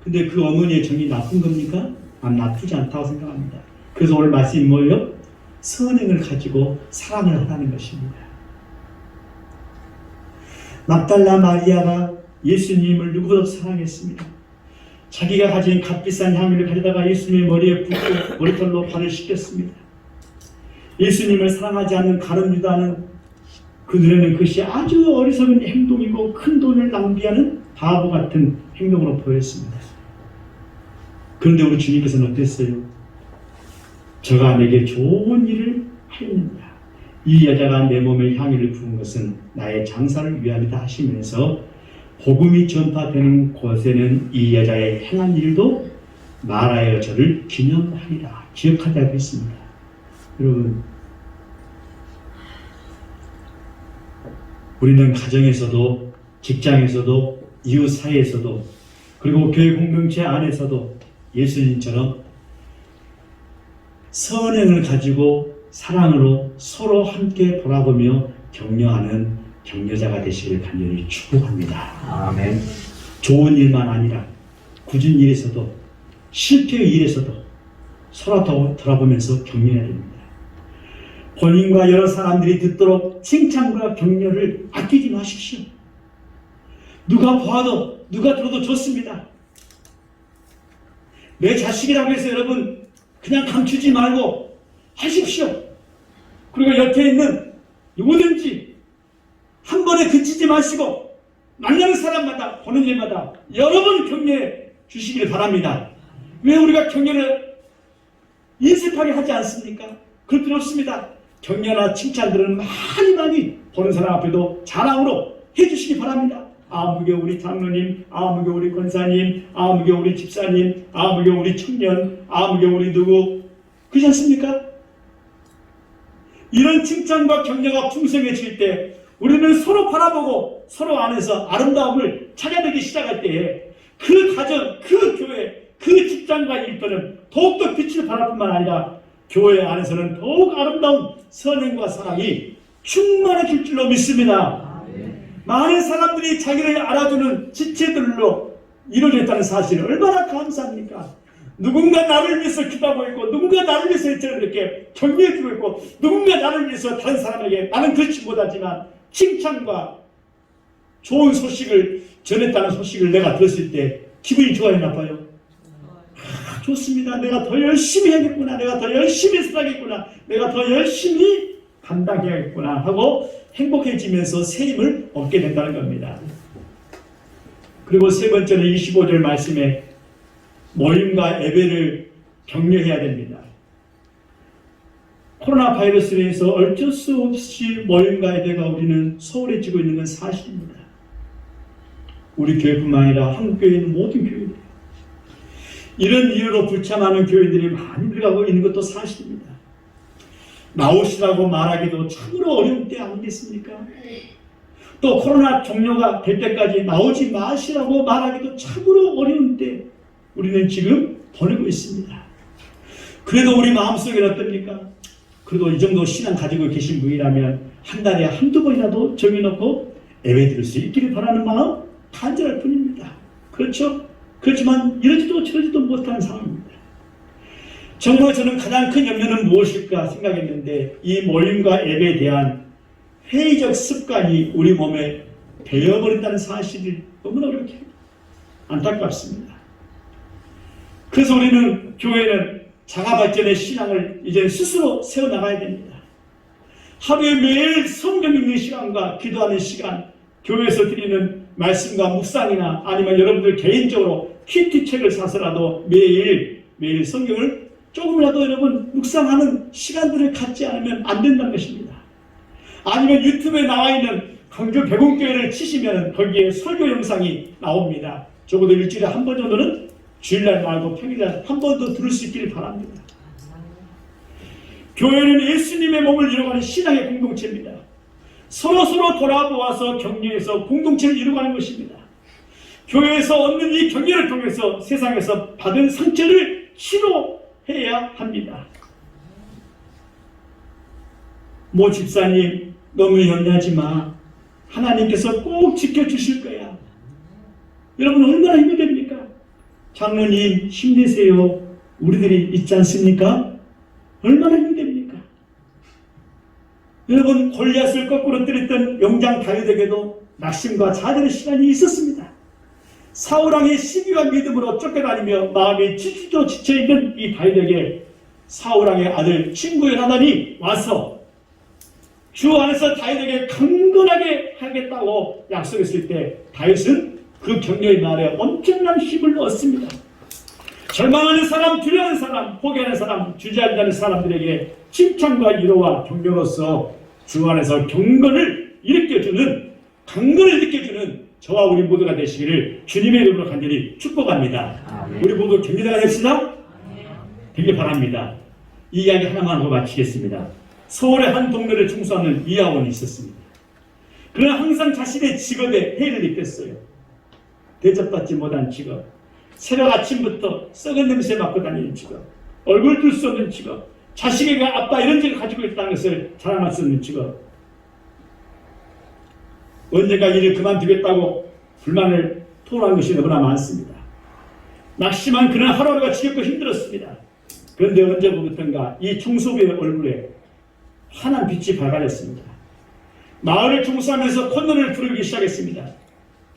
근데 그 어머니의 정이 나쁜 겁니까? 난 나쁘지 않다고 생각합니다. 그래서 오늘 말씀이 뭐예요? 선행을 가지고 사랑을 하라는 것입니다. 막달라 마리아가 예수님을 누구보다 사랑했습니다. 자기가 가진 값비싼 향유를 가져다가 예수님의 머리에 붓고 머리털로 발을 씻겼습니다. 예수님을 사랑하지 않는 가룟 유다는 그 눈에는 그것이 아주 어리석은 행동이고 큰 돈을 낭비하는 바보 같은 행동으로 보였습니다. 그런데 우리 주님께서는 어땠어요? 저가 내게 좋은 일을 하였느냐, 이 여자가 내 몸에 향유를 부은 것은 나의 장사를 위함이다 하시면서 복음이 전파되는 곳에는 이 여자의 행한 일도 말하여 저를 기념하리라, 기억하자고 했습니다. 여러분, 우리는 가정에서도 직장에서도 이웃 사이에서도 그리고 교회 공동체 안에서도 예수님처럼 선행을 가지고 사랑으로 서로 함께 돌아보며 격려하는 격려자가 되시길 간절히 축복합니다. 아멘. 좋은 일만 아니라 굳은 일에서도 실패의 일에서도 서로 돌아보면서 격려해야 됩니다. 본인과 여러 사람들이 듣도록 칭찬과 격려를 아끼지 마십시오. 누가 봐도 누가 들어도 좋습니다. 내 자식이라고 해서 여러분 그냥 감추지 말고 하십시오. 그리고 옆에 있는 누구든지 한 번에 그치지 마시고 만나는 사람마다 보는 일마다 여러 번 격려해 주시길 바랍니다. 왜 우리가 격려를 인색하게 하지 않습니까? 그럴 필요 없습니다. 격려나 칭찬들은 많이 보는 사람 앞에도 자랑으로 해주시기 바랍니다. 아무개 우리 장로님, 아무개 우리 권사님, 아무개 우리 집사님, 아무개 우리 청년, 아무개 우리 누구, 그렇지 않습니까? 이런 칭찬과 격려가 풍성해질 때 우리는 서로 바라보고 서로 안에서 아름다움을 찾아내기 시작할 때에 그 가정, 그 교회, 그 직장과 일터는 더욱더 빛을 발할 뿐만 아니라 교회 안에서는 더욱 아름다운 선행과 사랑이 충만해질 줄로 믿습니다. 많은 사람들이 자기를 알아주는 지체들로 이루어졌다는 사실 얼마나 감사합니까? 누군가 나를 위해서 기도하고 있고 누군가 나를 위해서 이렇게 격려해주고 있고 누군가 나를 위해서 다른 사람에게 나는 그렇지 못하지만 칭찬과 좋은 소식을 전했다는 소식을 내가 들었을 때 기분이 좋아요, 나빠요? 좋습니다. 내가 더 열심히 해야겠구나. 내가 더 열심히 살아야겠구나. 내가 더 열심히 감당해야겠구나 하고 행복해지면서 새 힘을 얻게 된다는 겁니다. 그리고 세 번째는 25절 말씀에 모임과 예배를 격려해야 됩니다. 코로나 바이러스로 인해서 어쩔 수 없이 모임과 예배가 우리는 소홀해지고 있는 건 사실입니다. 우리 교회뿐만 아니라 한국교회 있는 모든 교회들, 이런 이유로 불참하는 교회들이 많이 들어가고 있는 것도 사실입니다. 나오시라고 말하기도 참으로 어려운 때 아니겠습니까? 또 코로나 종료가 될 때까지 나오지 마시라고 말하기도 참으로 어려운 때 우리는 지금 보내고 있습니다. 그래도 우리 마음속에는 어떻습니까? 그래도 이 정도 신앙 가지고 계신 분이라면 한 달에 한두 번이라도 정해놓고 예배 드릴 수 있기를 바라는 마음 간절할 뿐입니다. 그렇죠? 그렇지만 이러지도 저러지도 못하는 상황입니다. 정말 저는 가장 큰 염려는 무엇일까 생각했는데 이 모임과 예배에 대한 회의적 습관이 우리 몸에 배어버린다는 사실이 너무나 그렇게 안타깝습니다. 그래서 우리는 교회는 자가발전의 신앙을 이제 스스로 세워나가야 됩니다. 하루에 매일 성경 읽는 시간과 기도하는 시간, 교회에서 드리는 말씀과 묵상이나 아니면 여러분들 개인적으로 큐티책을 사서라도 매일 성경을 조금이라도 여러분 묵상하는 시간들을 갖지 않으면 안 된다는 것입니다. 아니면 유튜브에 나와 있는 광주 백운교회를 치시면 거기에 설교 영상이 나옵니다. 적어도 일주일에 한 번 정도는 주일날 말고 평일날 한 번 더 들을 수 있기를 바랍니다. 교회는 예수님의 몸을 이루어가는 신앙의 공동체입니다. 서로서로 돌아보아서 격려해서 공동체를 이루어가는 것입니다. 교회에서 얻는 이 격려를 통해서 세상에서 받은 상처를 치료해야 합니다. 모 집사님 너무 염려하지 마. 하나님께서 꼭 지켜주실 거야. 여러분 얼마나 힘이 됩니까? 장로님 힘내세요. 우리들이 있지 않습니까? 얼마나 힘이 됩니까? 여러분 골리앗을 거꾸로 때렸던 용장 다윗에게도 낙심과 좌절의 시간이 있었습니다. 사울왕의 시기와 믿음으로 쫓겨다니며 마음이 지치도록 지쳐있는 이 다윗에게 사울왕의 아들 친구 요나단이 와서 주 안에서 다윗에게 강건하게 하겠다고 약속했을 때 다윗은 그 격려의 말에 엄청난 힘을 얻습니다. 절망하는 사람, 두려워하는 사람, 포기하는 사람, 주저앉는 사람들에게 칭찬과 위로와 격려로서 주 안에서 경건을 일으켜주는, 강건을 느껴주는 저와 우리 모두가 되시기를 주님의 이름으로 간절히 축복합니다. 우리 모두 격려자가 됩시다. 되길 바랍니다. 이 이야기 하나만 하고 마치겠습니다. 서울의 한 동네를 청소하는 이하원이 있었습니다. 그는 항상 자신의 직업에 해를 느꼈어요. 대접받지 못한 직업, 새벽 아침부터 썩은 냄새 맡고 다니는 직업, 얼굴 들 수 없는 직업, 자식에게 아빠 이런 직을 가지고 있다는 것을 자랑할 수 없는 직업, 언젠가 일을 그만두겠다고 불만을 토로한 것이 너무나 많습니다. 낙심한 그는 하루하루가 지겹고 힘들었습니다. 그런데 언제부턴가 이 청소부의 얼굴에 환한 빛이 밝아졌습니다. 마을을 청소하면서 콧노래를 부르기 시작했습니다.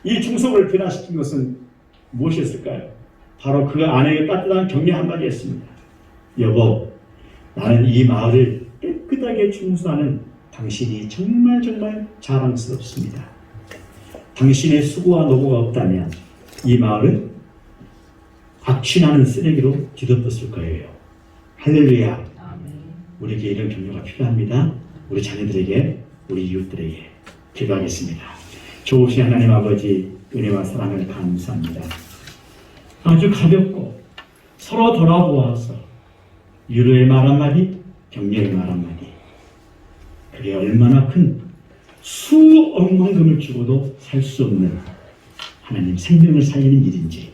이 청소부를 변화시킨 것은 무엇이었을까요? 바로 그 아내의 따뜻한 격려 한마디였습니다. 여보, 나는 이 마을을 깨끗하게 청소하는 당신이 정말 자랑스럽습니다. 당신의 수고와 노고가 없다면 이 마을은 악취나는 쓰레기로 뒤덮였을 거예요. 할렐루야. 우리에게 이런 격려가 필요합니다. 우리 자녀들에게, 우리 이웃들에게 기도하겠습니다. 좋으신 하나님 아버지, 은혜와 사랑을 감사합니다. 아주 가볍고 서로 돌아보아서 위로의 말 한마디, 격려의 말 한마디, 그게 얼마나 큰 수억만금을 주고도 살 수 없는 하나님 생명을 살리는 일인지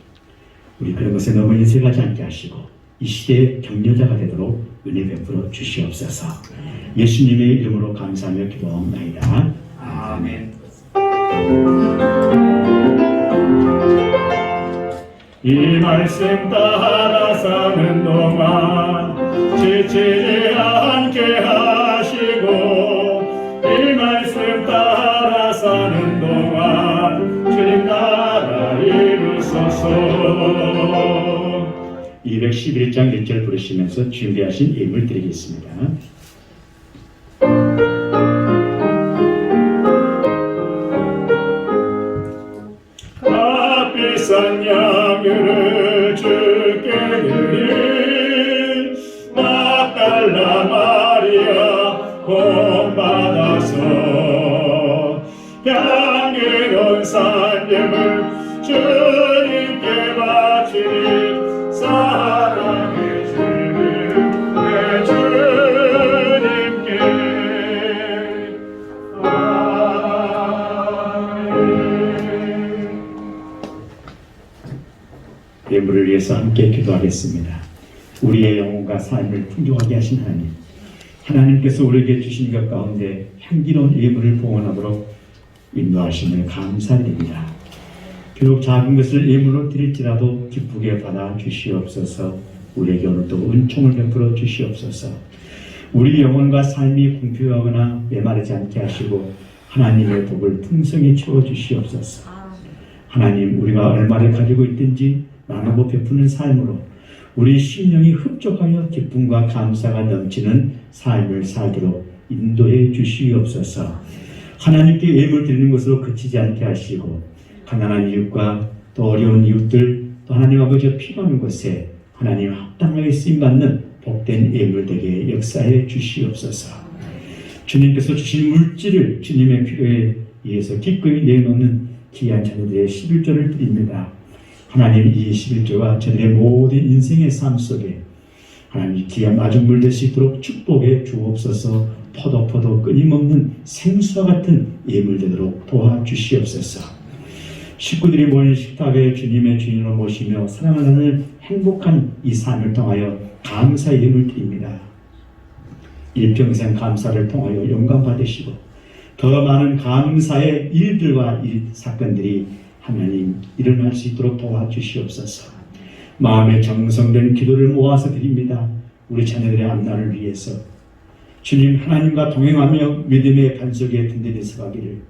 우리 그런 것에 너무 인색하지 않게 하시고 이 시대의 격려자가 되도록 은혜 베풀어 주시옵소서. 예수님의 이름으로 감사하며 기도합니다. 아멘. 이 말씀 따라 사는 동안 지치지 않게 하시고 이 말씀 따라 사는 동안 주님 나라 이루소서. 211장 1절 부르시면서 준비하신 예물 드리겠습니다. 비싼 양을 주께 드린 막달라 마리아 본받아서 향기로운 산념을 주님께 바치니 사랑의 주님 내 주님께 예물을 위해서 함께 기도하겠습니다. 우리의 영혼과 삶을 풍족하게 하신 하나님, 하나님께서 우리에게 주신 것 가운데 향기로운 예물을 봉헌하도록 인도하심을 감사드립니다. 비록 작은 것을 예물로 드릴지라도 기쁘게 받아 주시옵소서. 우리에게 오늘도 은총을 베풀어 주시옵소서. 우리 영혼과 삶이 궁핍하거나 메마르지 않게 하시고 하나님의 복을 풍성히 채워 주시옵소서. 하나님, 우리가 얼마를 가지고 있든지 나누고 베푸는 삶으로 우리 심령이 흡족하여 기쁨과 감사가 넘치는 삶을 살도록 인도해 주시옵소서. 하나님께 예물 드리는 것으로 그치지 않게 하시고 가난한 이웃과 또 어려운 이웃들 또 하나님 아버지가 필요한 곳에 하나님 합당하게 쓰임받는 복된 예물 되게 역사해 주시옵소서. 주님께서 주신 물질을 주님의 필요에 의해서 기꺼이 내놓는 귀한 자녀들의 11조를 드립니다. 하나님, 이 11조가 저들의 모든 인생의 삶 속에 하나님 귀한 마중물 될 수 있도록 축복해 주옵소서. 포도포도 끊임없는 생수와 같은 예물 되도록 도와주시옵소서. 식구들이 모인 식탁에 주님의 주인으로 모시며 사랑하는 행복한 이 삶을 통하여 감사의 예물 드립니다. 일평생 감사를 통하여 영광 받으시고 더 많은 감사의 일들과 사건들이 하나님 일어날 수 있도록 도와주시옵소서. 마음에 정성된 기도를 모아서 드립니다. 우리 자녀들의 앞날을 위해서 주님 하나님과 동행하며 믿음의 반석에 든든히 서가기를,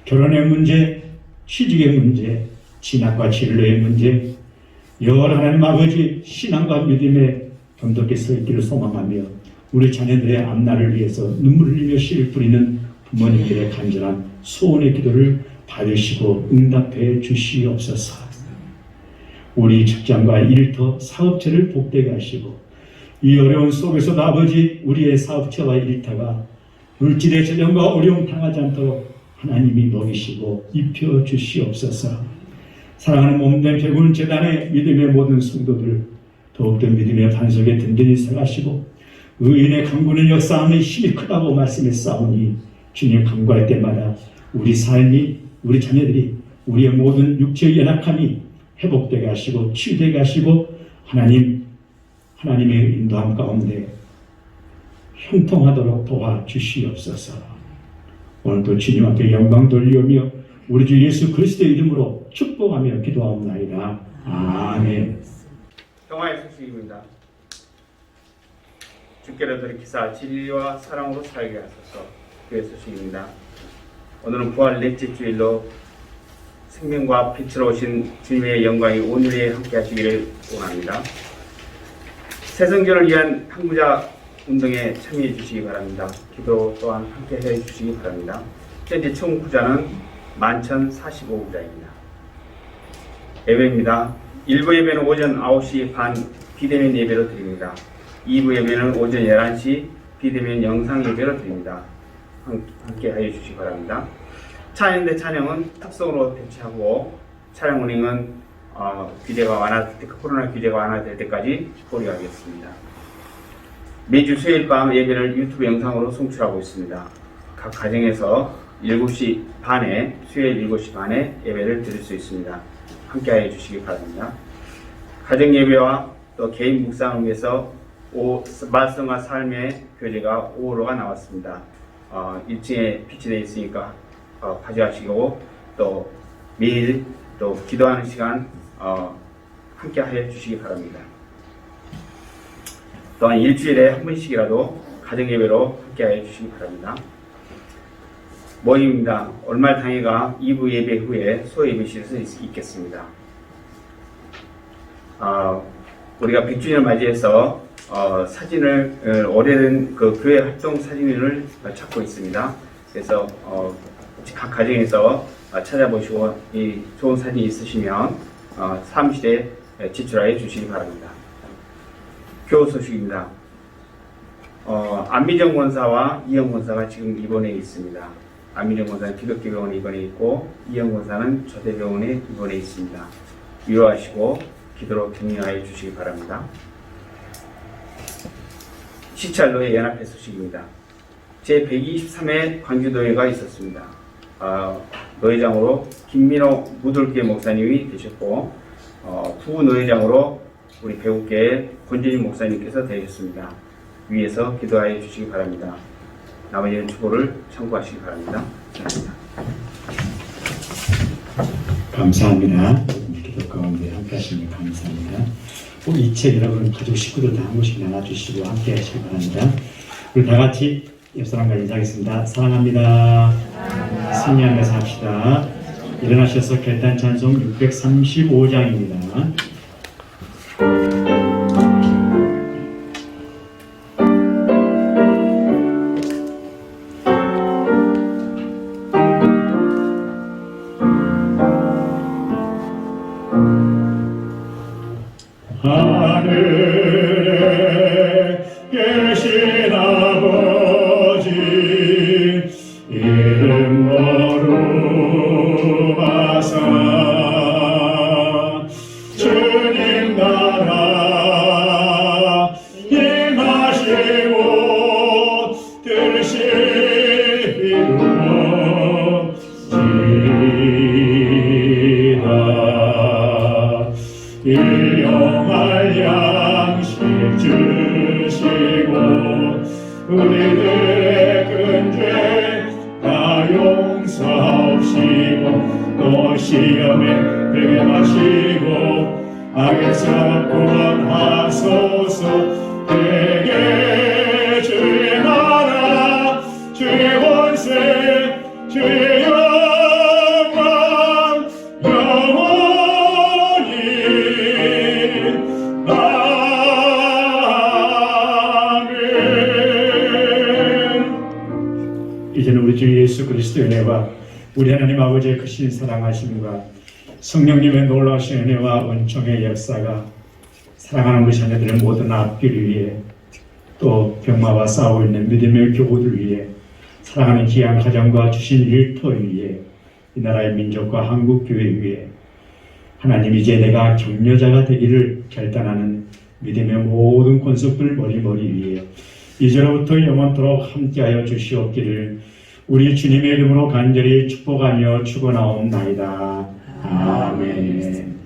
결혼의 문제, 취직의 문제, 진학과 진로의 문제, 여러 하나님 아버지 신앙과 믿음의 돈독히 서 있기를 소망하며 우리 자녀들의 앞날을 위해서 눈물을 흘리며 씨를 뿌리는 부모님들의 간절한 소원의 기도를 받으시고 응답해 주시옵소서. 우리 직장과 일터, 사업체를 복되게 하시고 이 어려운 속에서도 아버지 우리의 사업체와 일터가 물질의 전염과 어려움 당하지 않도록 하나님이 먹이시고 입혀 주시옵소서. 사랑하는 몸된 백운 재단의 믿음의 모든 성도들 더욱더 믿음의 반석에 든든히 서가시고 의인의 강구는 역사하는 힘이 크다고 말씀했사오니 주님 강구할 때마다 우리 삶이 우리 자녀들이 우리의 모든 육체의 연약함이 회복되게 하시고 치유되게 하시고 하나님의 인도함 가운데 형통하도록 도와주시옵소서. 오늘도 주님 앞에 영광 돌리오며 우리 주 예수 그리스도의 이름으로 축복하며 기도하옵나이다. 아멘. 평화의 소식입니다. 주께로 돌이키사 진리와 사랑으로 살게 하소서. 그의 소식입니다. 오늘은 부활 넷째 주일로 생명과 빛으로 오신 주님의 영광이 오늘에 함께 하시기를 원합니다. 새성전을 위한 항구자 운동에 참여해 주시기 바랍니다. 기도 또한 함께 해 주시기 바랍니다. 현재 총 구자는 11,045구자입니다. 예배입니다. 1부 예배는 오전 9시 반 비대면 예배로 드립니다. 2부 예배는 오전 11시 비대면 영상 예배로 드립니다. 함께 하여 주시기 바랍니다. 찬양대 찬양은 특성으로 대체하고 차량 운행은 코로나 규제가 완화될 때까지 보류하겠습니다. 매주 수요일 밤 예배를 유튜브 영상으로 송출하고 있습니다. 각 가정에서 7시 반에 수요일 7시 반에 예배를 드릴 수 있습니다. 함께하여 주시기 바랍니다. 가정 예배와 또 개인 묵상을 위해서 말씀과 삶의 교재가 5호로가 나왔습니다. 1층에 비치되어 있으니까 가져가시고 또 매일 또 기도하는 시간 함께 하여 주시기 바랍니다. 또한 일주일에 한 번씩이라도 가정예배로 함께 하여 주시기 바랍니다. 모임입니다. 월말 당회가 2부 예배 후에 소예배실에서 있겠습니다. 우리가 100주년을 맞이해서 사진을 오래된 그 교회 활동 사진을 찾고 있습니다. 그래서 각 가정에서 찾아보시고 이 좋은 사진이 있으시면 사무실에 제출하여 주시기 바랍니다. 교우 소식입니다. 안미정 권사와 이영 권사가 지금 입원해 있습니다. 안미정 권사는 기독교 병원에 입원해 있고 이영 권사는 조대병원에 입원해 있습니다. 위로하시고 기도로 격려하여 주시기 바랍니다. 시찰로의 연합회 소식입니다. 제123회 광주노회가 있었습니다. 노회장으로 김민호 무돌교 목사님이 되셨고 부노회장으로 우리 배우교회 권진희 목사님께서 되셨습니다. 위에서 기도하여 주시기 바랍니다. 나머지는 축복을 참고하시기 바랍니다. 감사합니다. 기도 가운데 함께 하시면 감사합니다. 이 책 여러분 가족 식구들 다 한 번씩 나눠주시고 함께 하시기 바랍니다. 우리 다 같이 옆사람과 인사하겠습니다. 사랑합니다. 승리하면서 합시다. 일어나셔서 결단 찬송 635장입니다. 하늘에 계신 아버지 이름 거룩하사 주님 나라 임하시고 뜻이 이루어지이다. 일용할 양식 주시고 우리들의 큰 죄 다 용서하시고 또 시험에 들게 마시고 악에서 구원하소서. 되게 주의 나라 주의 권세 주의 영광 영원히 아멘. 예수 그리스도의 은혜와 우리 하나님 아버지의 크신 사랑하심과 성령님의 놀라우신 은혜와 은총의 역사가 사랑하는 우리 자녀들의 모든 앞길을 위해 또 병마와 싸우고 있는 믿음의 교우들 위해 사랑하는 귀한 가정과 주신 일터를 위해 이 나라의 민족과 한국교회 위해 하나님 이제 내가 격려자가 되기를 결단하는 믿음의 모든 권속들 머리머리 위에 이제로부터 영원토록 함께하여 주시옵기를 우리 주님의 이름으로 간절히 축복하며 축원하옵나이다. 아멘.